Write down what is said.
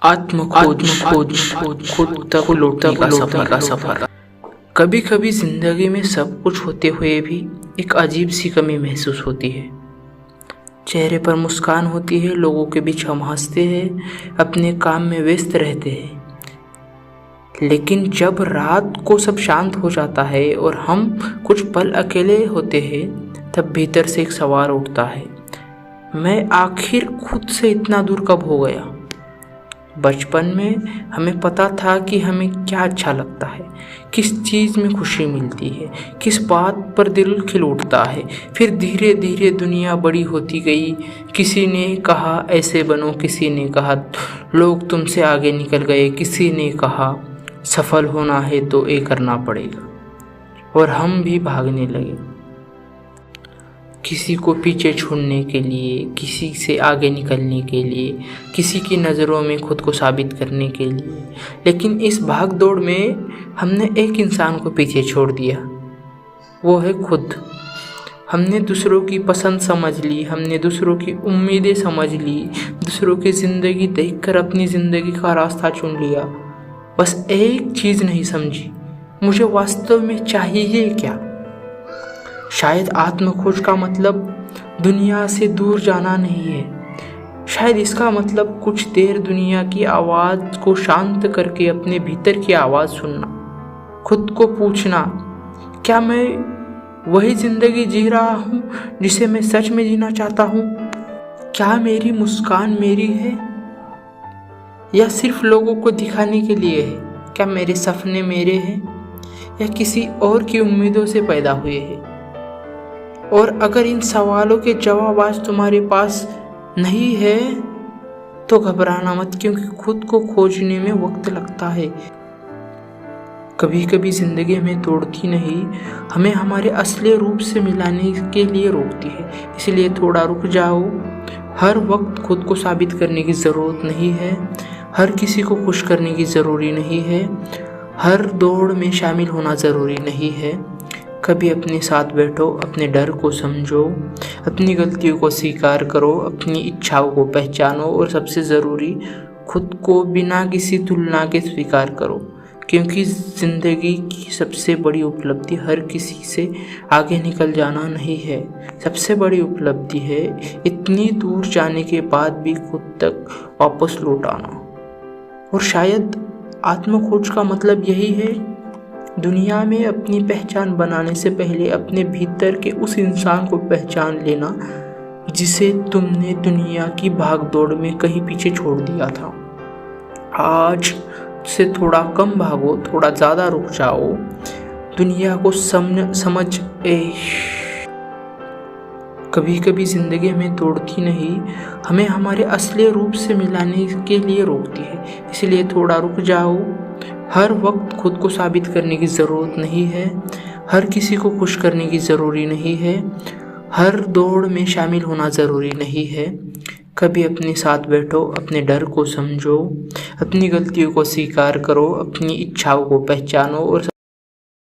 आत्म खोज खुद तक लौटने का सफर। कभी कभी जिंदगी में सब कुछ होते हुए भी एक अजीब सी कमी महसूस होती है। चेहरे पर मुस्कान होती है, लोगों के बीच हम हंसते हैं, अपने काम में व्यस्त रहते हैं, लेकिन जब रात को सब शांत हो जाता है और हम कुछ पल अकेले होते हैं, तब भीतर से एक सवाल उठता है, मैं आखिर खुद से इतना दूर कब हो गया। बचपन में हमें पता था कि हमें क्या अच्छा लगता है, किस चीज़ में खुशी मिलती है, किस बात पर दिल खिल उठता है। फिर धीरे धीरे दुनिया बड़ी होती गई। किसी ने कहा ऐसे बनो, किसी ने कहा लोग तुमसे आगे निकल गए, किसी ने कहा सफल होना है तो ये करना पड़ेगा, और हम भी भागने लगे, किसी को पीछे छोड़ने के लिए, किसी से आगे निकलने के लिए, किसी की नज़रों में खुद को साबित करने के लिए। लेकिन इस भाग दौड़ में हमने एक इंसान को पीछे छोड़ दिया, वो है खुद। हमने दूसरों की पसंद समझ ली, हमने दूसरों की उम्मीदें समझ ली, दूसरों की ज़िंदगी देखकर अपनी ज़िंदगी का रास्ता चुन लिया। बस एक चीज़ नहीं समझी, मुझे वास्तव में चाहिए क्या। शायद आत्मखोज का मतलब दुनिया से दूर जाना नहीं है। शायद इसका मतलब कुछ देर दुनिया की आवाज़ को शांत करके अपने भीतर की आवाज़ सुनना, खुद को पूछना, क्या मैं वही ज़िंदगी जी रहा हूँ जिसे मैं सच में जीना चाहता हूँ। क्या मेरी मुस्कान मेरी है या सिर्फ लोगों को दिखाने के लिए है। क्या मेरे सपने मेरे हैं या किसी और की उम्मीदों से पैदा हुए हैं। और अगर इन सवालों के जवाब आज तुम्हारे पास नहीं है तो घबराना मत, क्योंकि खुद को खोजने में वक्त लगता है। कभी कभी जिंदगी हमें तोड़ती नहीं, हमें हमारे असली रूप से मिलाने के लिए रोकती है। इसलिए थोड़ा रुक जाओ। हर वक्त खुद को साबित करने की ज़रूरत नहीं है, हर किसी को खुश करने की ज़रूरी नहीं है, हर दौड़ में शामिल होना ज़रूरी नहीं है। कभी अपने साथ बैठो, अपने डर को समझो, अपनी गलतियों को स्वीकार करो, अपनी इच्छाओं को पहचानो, और सबसे ज़रूरी खुद को बिना किसी तुलना के स्वीकार करो। क्योंकि ज़िंदगी की सबसे बड़ी उपलब्धि हर किसी से आगे निकल जाना नहीं है, सबसे बड़ी उपलब्धि है इतनी दूर जाने के बाद भी खुद तक वापस लौट आना। और शायद आत्मखोज का मतलब यही है, दुनिया में अपनी पहचान बनाने से पहले अपने भीतर के उस इंसान को पहचान लेना जिसे तुमने दुनिया की भागदौड़ में कहीं पीछे छोड़ दिया था। आज से थोड़ा कम भागो, थोड़ा ज़्यादा रुक जाओ, दुनिया को समझ। कभी कभी ज़िंदगी हमें तोड़ती नहीं, हमें हमारे असली रूप से मिलाने के लिए रोकती है। इसलिए थोड़ा रुक जाओ। हर वक्त खुद को साबित करने की ज़रूरत नहीं है, हर किसी को खुश करने की ज़रूरी नहीं है, हर दौड़ में शामिल होना ज़रूरी नहीं है। कभी अपने साथ बैठो, अपने डर को समझो, अपनी गलतियों को स्वीकार करो, अपनी इच्छाओं को पहचानो, और